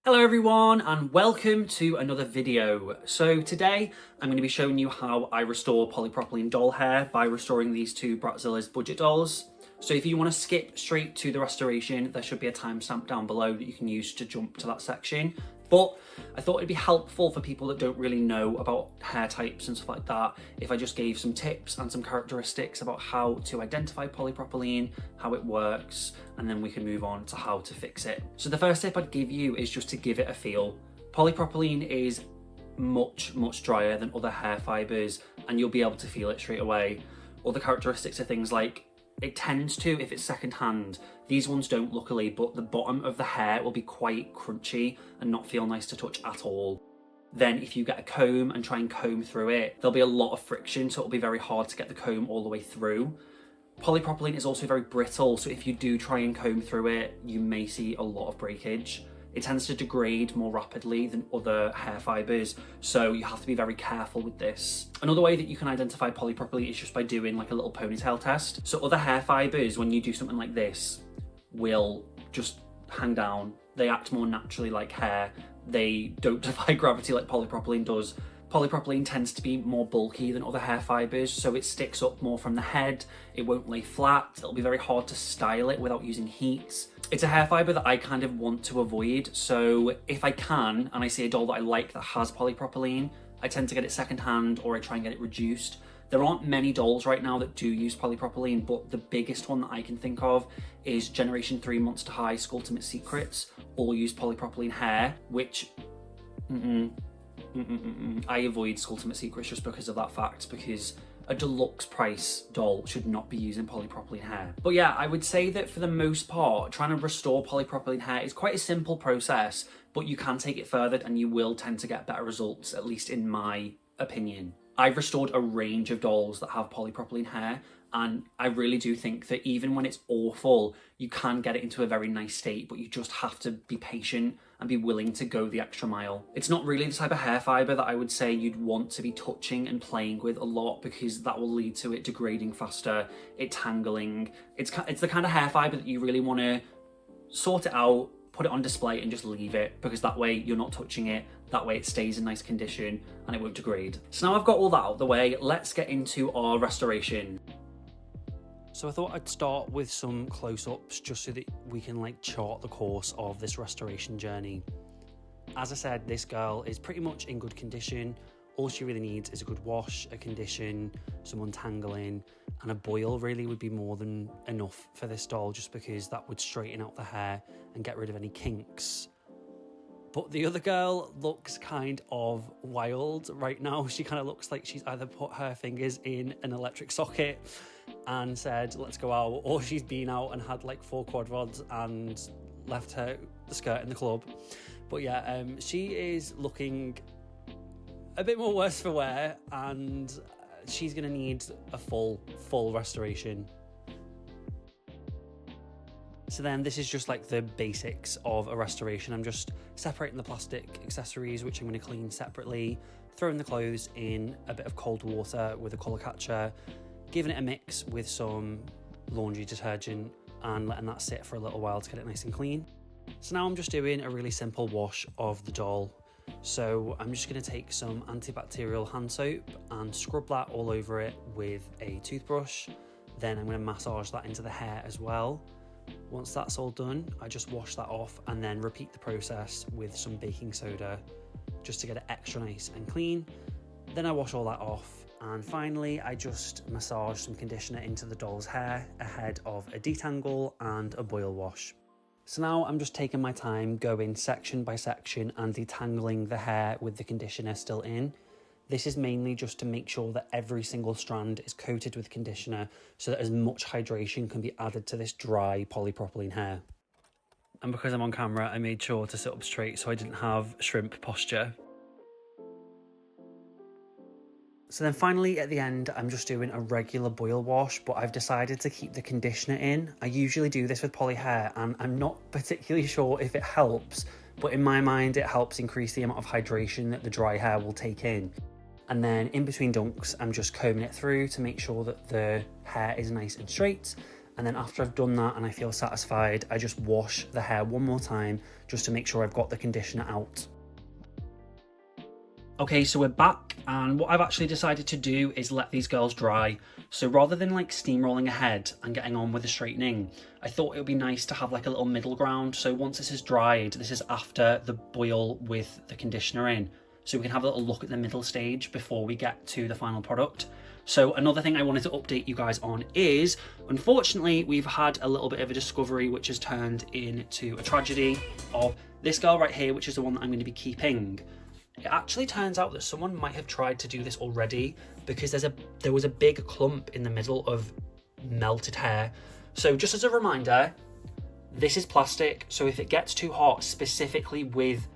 Hello everyone and welcome to another video. So today I'm going to be showing you how I restore polypropylene doll hair by restoring these two Bratzillaz budget dolls. So if you want to skip straight to the restoration, there should be a timestamp down below that you can use to jump to that section. But I thought it'd be helpful for people that don't really know about hair types and stuff like that if I just gave some tips and some characteristics about how to identify polypropylene, how it works, and then we can move on to how to fix it. So the first tip I'd give you is just to give it a feel. Polypropylene is much drier than other hair fibres and you'll be able to feel it straight away. Other characteristics are things like it tends to, if it's secondhand, these ones don't luckily, but the bottom of the hair will be quite crunchy and not feel nice to touch at all. Then if you get a comb and try and comb through it, there'll be a lot of friction, so it'll be very hard to get the comb all the way through. Polypropylene is also very brittle, so if you do try and comb through it, you may see a lot of breakage. It tends to degrade more rapidly than other hair fibres, so you have to be very careful with this. Another way that you can identify polypropylene is just by doing like a little ponytail test. So other hair fibres, when you do something like this, will just hang down. They act more naturally like hair. They don't defy gravity like polypropylene does. Polypropylene tends to be more bulky than other hair fibres, so it sticks up more from the head, it won't lay flat, it'll be very hard to style it without using heat. It's a hair fibre that I kind of want to avoid, so if I can, and I see a doll that I like that has polypropylene, I tend to get it secondhand or I try and get it reduced. There aren't many dolls right now that do use polypropylene, but the biggest one that I can think of is Generation 3 Monster High Ultimate Secrets, all use polypropylene hair, which... I avoid Ultimate Secrets just because of that fact, because a deluxe price doll should not be using polypropylene hair. But yeah, I would say that for the most part, trying to restore polypropylene hair is quite a simple process, but you can take it further and you will tend to get better results, at least in my opinion. I've restored a range of dolls that have polypropylene hair, and I really do think that even when it's awful, you can get it into a very nice state, but you just have to be patient and be willing to go the extra mile. It's not really the type of hair fibre that I would say you'd want to be touching and playing with a lot, because that will lead to it degrading faster, it tangling. It's the kind of hair fibre that you really want to sort it out, put it on display and just leave it, because that way you're not touching it, that way it stays in nice condition and it won't degrade. So now I've got all that out of the way, let's get into our restoration. So I thought I'd start with some close-ups just so that we can like chart the course of this restoration journey. As I said, this girl is pretty much in good condition. All she really needs is a good wash, a condition, some untangling, and a boil really would be more than enough for this doll, just because that would straighten out the hair and get rid of any kinks. But the other girl looks kind of wild right now. She kind of looks like she's either put her fingers in an electric socket and said, let's go out, or she's been out and had like 4 quad rods and left her skirt in the club. But yeah, she is looking a bit more worse for wear, and she's gonna need a full restoration. So then this is just like the basics of a restoration. I'm just separating the plastic accessories, which I'm going to clean separately, throwing the clothes in a bit of cold water with a colour catcher, giving it a mix with some laundry detergent and letting that sit for a little while to get it nice and clean. So now I'm just doing a really simple wash of the doll. So I'm just going to take some antibacterial hand soap and scrub that all over it with a toothbrush. Then I'm going to massage that into the hair as well. Once that's all done, I just wash that off and then repeat the process with some baking soda just to get it extra nice and clean. Then I wash all that off, and finally I just massage some conditioner into the doll's hair ahead of a detangle and a boil wash. So now I'm just taking my time going section by section and detangling the hair with the conditioner still in. This is mainly just to make sure that every single strand is coated with conditioner so that as much hydration can be added to this dry polypropylene hair. And because I'm on camera, I made sure to sit up straight so I didn't have shrimp posture. So then finally at the end, I'm just doing a regular boil wash, but I've decided to keep the conditioner in. I usually do this with poly hair and I'm not particularly sure if it helps, but in my mind it helps increase the amount of hydration that the dry hair will take in. And then in between dunks, I'm just combing it through to make sure that the hair is nice and straight. And then after I've done that and I feel satisfied, I just wash the hair one more time just to make sure I've got the conditioner out. Okay, so we're back, and what I've actually decided to do is let these girls dry. So rather than like steamrolling ahead and getting on with the straightening, I thought it would be nice to have like a little middle ground. So once this is dried, this is after the boil with the conditioner in. So we can have a little look at the middle stage before we get to the final product. So another thing I wanted to update you guys on is, unfortunately, we've had a little bit of a discovery which has turned into a tragedy of this girl right here, which is the one that I'm going to be keeping. It actually turns out that someone might have tried to do this already because there was a big clump in the middle of melted hair. So just as a reminder, this is plastic. So if it gets too hot, specifically with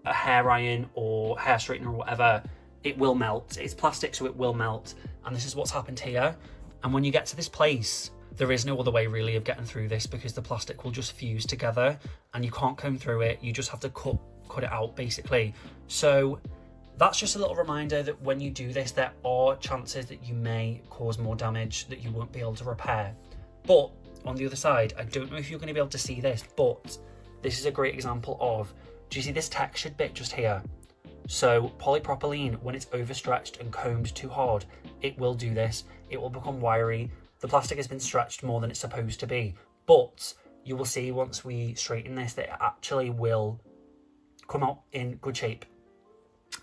a hair iron or hair straightener or whatever, it will melt. It's plastic, so it will melt. And this is what's happened here. And when you get to this place, there is no other way really of getting through this because the plastic will just fuse together and you can't comb through it. You just have to cut it out basically. So that's just a little reminder that when you do this, there are chances that you may cause more damage that you won't be able to repair. But on the other side, I don't know if you're going to be able to see this, but this is a great example of, do you see this textured bit just here? So polypropylene, when it's overstretched and combed too hard, it will do this. It will become wiry. The plastic has been stretched more than it's supposed to be, but you will see once we straighten this that it actually will come out in good shape.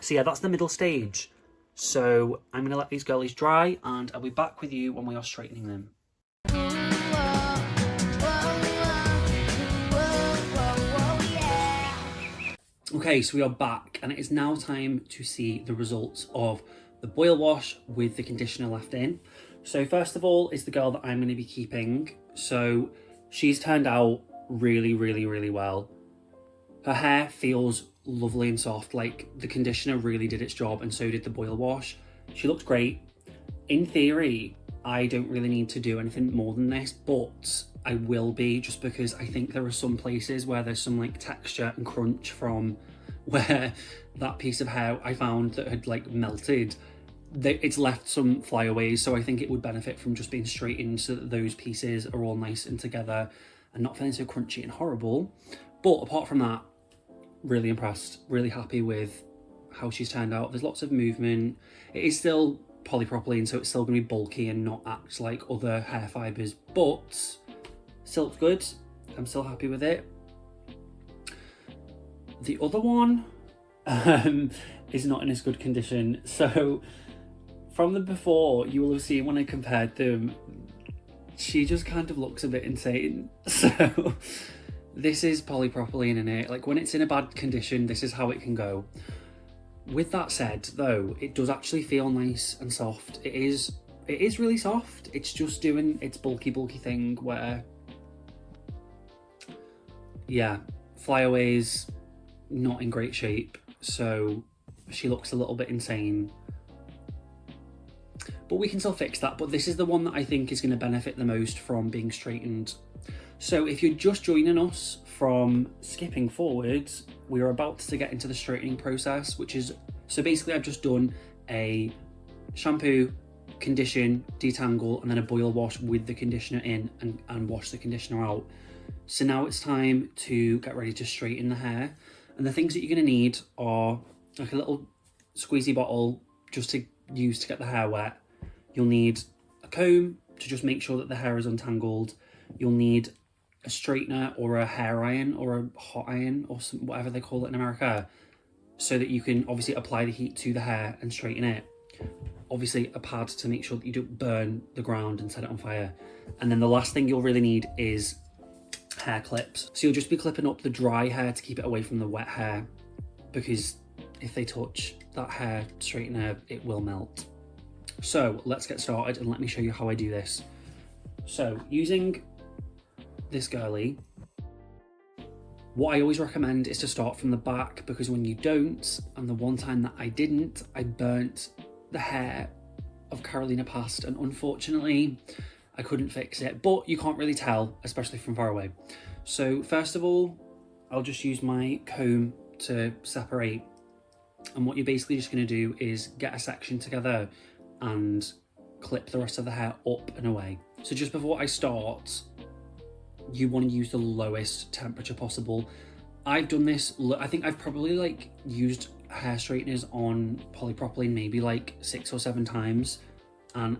So yeah, that's the middle stage. So I'm going to let these girlies dry and I'll be back with you when we are straightening them. Okay, so we are back and it is now time to see the results of the boil wash with the conditioner left in. So first of all is the girl that I'm going to be keeping. So she's turned out really, really, really well. Her hair feels lovely and soft, like the conditioner really did its job and so did the boil wash. She looks great. In theory, I don't really need to do anything more than this, but I will be, just because I think there are some places where there's some like texture and crunch from where that piece of hair I found that had like melted. It's left some flyaways, so I think it would benefit from just being straightened so that those pieces are all nice and together and not feeling so crunchy and horrible. But apart from that, really impressed, really happy with how she's turned out. There's lots of movement. It is still polypropylene, so it's still going to be bulky and not act like other hair fibres, but still looks good. I'm still happy with it. The other one is not in as good condition. So from the before, you will have seen when I compared them, she just kind of looks a bit insane. So this is polypropylene in it. Like when it's in a bad condition, this is how it can go. With that said though, it does actually feel nice and soft. It is really soft. It's just doing its bulky thing where, yeah, flyaways not in great shape. So she looks a little bit insane. But we can still fix that. But this is the one that I think is going to benefit the most from being straightened. So if you're just joining us from skipping forwards, we're about to get into the straightening process, which is, so basically I've just done a shampoo, condition, detangle, and then a boil wash with the conditioner in and wash the conditioner out. So now it's time to get ready to straighten the hair. And the things that you're going to need are like a little squeezy bottle just to use to get the hair wet. You'll need a comb to just make sure that the hair is untangled. You'll need a straightener or a hair iron or a hot iron or whatever they call it in America, so that you can obviously apply the heat to the hair and straighten it. Obviously a pad to make sure that you don't burn the ground and set it on fire. And then the last thing you'll really need is hair clips. So you'll just be clipping up the dry hair to keep it away from the wet hair, because if they touch that hair straightener, it will melt. So let's get started and let me show you how I do this. So using this girly, what I always recommend is to start from the back, because when you don't, and the one time that I didn't, I burnt the hair of Carolina Past, and unfortunately I couldn't fix it, but you can't really tell, especially from far away. So first of all, I'll just use my comb to separate, and what you're basically just going to do is get a section together and clip the rest of the hair up and away. So just before I start, you want to use the lowest temperature possible. I've done this, I think I've probably like used hair straighteners on polypropylene maybe like 6 or 7 times, and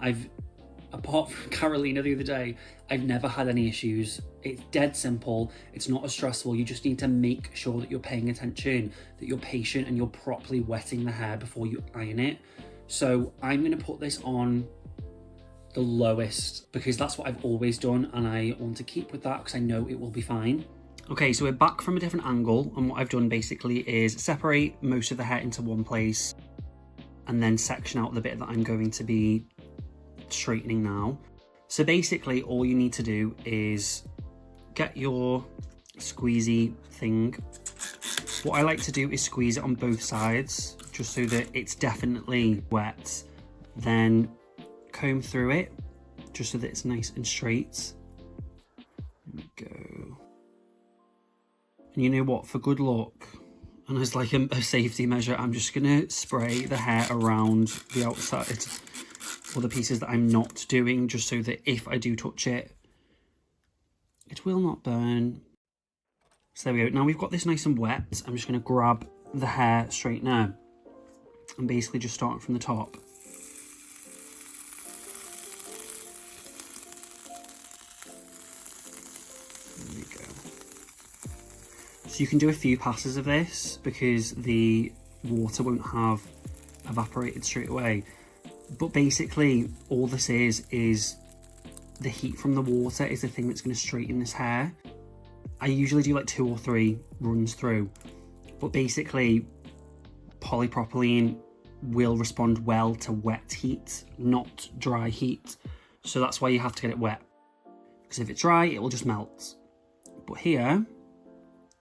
apart from Carolina the other day, I've never had any issues. It's dead simple, it's not as stressful. You just need to make sure that you're paying attention, that you're patient, and you're properly wetting the hair before you iron it. So I'm going to put this on the lowest because that's what I've always done, and I want to keep with that because I know it will be fine. Okay, so we're back from a different angle, and what I've done basically is separate most of the hair into one place and then section out the bit that I'm going to be straightening now. So basically all you need to do is get your squeezy thing. What I like to do is squeeze it on both sides just so that it's definitely wet, then comb through it just so that it's nice and straight. There we go. And you know what, for good luck and as like a safety measure, I'm just gonna spray the hair around the outside or the pieces that I'm not doing, just so that if I do touch it, it will not burn. So there we go. Now we've got this nice and wet, I'm just gonna grab the hair straightener and basically just start from the top. There we go. So you can do a few passes of this because the water won't have evaporated straight away. But basically all this is the heat from the water is the thing that's going to straighten this hair. I usually do like 2 or 3 runs through, but basically polypropylene will respond well to wet heat, not dry heat. So that's why you have to get it wet, because if it's dry, it will just melt. But here,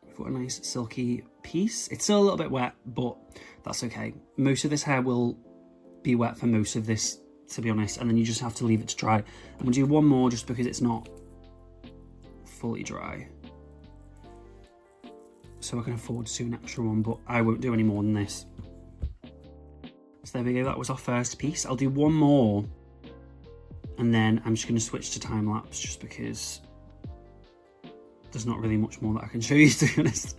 we've got a nice silky piece. It's still a little bit wet, but that's okay. Most of this hair will be wet for most of this, to be honest, and then you just have to leave it to dry. I'm gonna do one more just because it's not fully dry. So I can afford to do an extra one, but I won't do any more than this. So there we go, that was our first piece. I'll do one more, and then I'm just gonna switch to time lapse just because there's not really much more that I can show you, to be honest.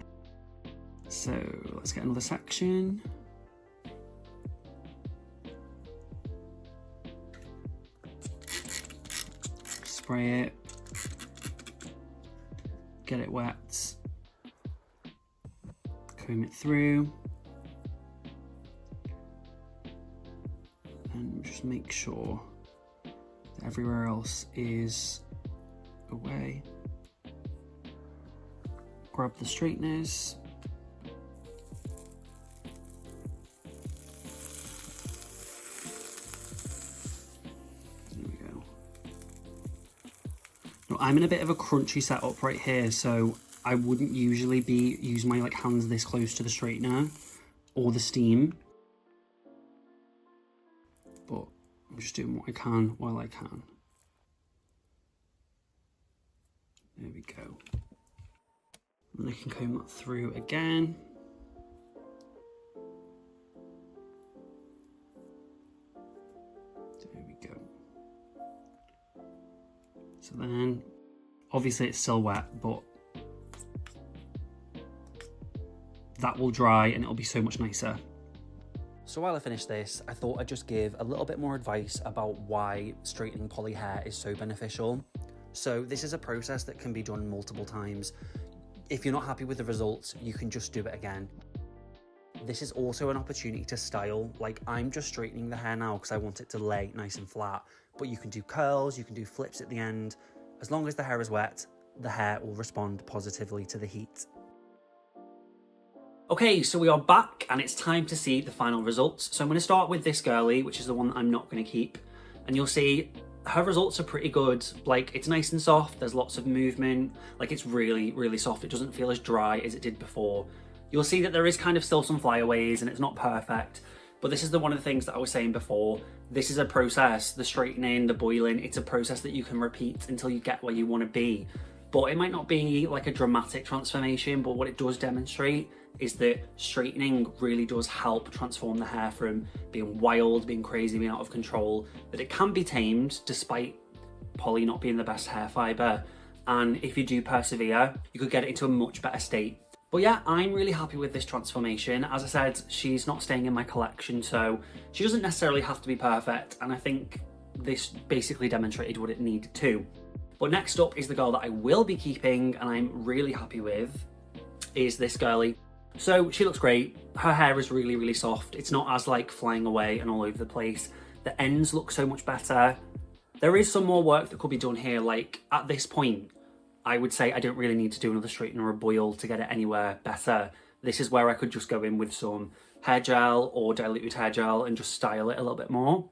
So let's get another section. Spray it, get it wet, comb it through, and just make sure that everywhere else is away. Grab the straighteners. I'm in a bit of a crunchy setup right here, so I wouldn't usually be using my hands this close to the straightener or the steam, but I'm just doing what I can while I can. There we go. And I can comb that through again. There we go. So then, obviously it's still wet, but that will dry and it'll be so much nicer. So while I finish this, I thought I'd just give a little bit more advice about why straightening poly hair is so beneficial. So this is a process that can be done multiple times. If you're not happy with the results, you can just do it again. This is also an opportunity to style. Like, I'm just straightening the hair now because I want it to lay nice and flat, but you can do curls, you can do flips at the end. As long as the hair is wet, the hair will respond positively to the heat. Okay, so we are back and it's time to see the final results. So I'm going to start with this girly, which is the one that I'm not going to keep. And you'll see her results are pretty good. Like, it's nice and soft, there's lots of movement. Like, it's really, really soft. It doesn't feel as dry as it did before. You'll see that there is kind of still some flyaways and it's not perfect. But this is one of the things that I was saying before. This is a process, the straightening, the boiling, it's a process that you can repeat until you get where you want to be. but it might not be like a dramatic transformation, but what it does demonstrate is that straightening really does help transform the hair from being wild, being crazy, being out of control, that it can be tamed despite poly not being the best hair fibre. And if you do persevere, you could get it into a much better state. But yeah, I'm really happy with this transformation. As I said, she's not staying in my collection, so she doesn't necessarily have to be perfect, and I think this basically demonstrated what it needed to. But next up is the girl that I will be keeping and I'm really happy with, is this girlie. So she looks great. Her hair is really, really soft. It's not as like flying away and all over the place. The ends look so much better. There is some more work that could be done here. Like at this point, I would say I don't really need to do another straighten or a boil to get it anywhere better. This is where I could just go in with some hair gel or diluted hair gel and just style it a little bit more.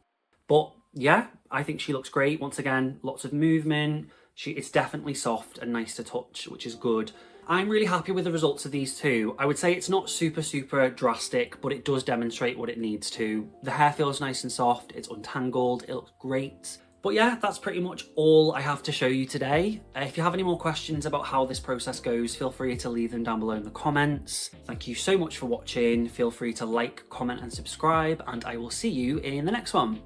But yeah, I think she looks great. Once again, lots of movement. It's definitely soft and nice to touch, which is good. I'm really happy with the results of these two. I would say it's not super, super drastic, but it does demonstrate what it needs to. The hair feels nice and soft. It's untangled. It looks great. But yeah, that's pretty much all I have to show you today. If you have any more questions about how this process goes, feel free to leave them down below in the comments. Thank you so much for watching. Feel free to like, comment and subscribe, and I will see you in the next one.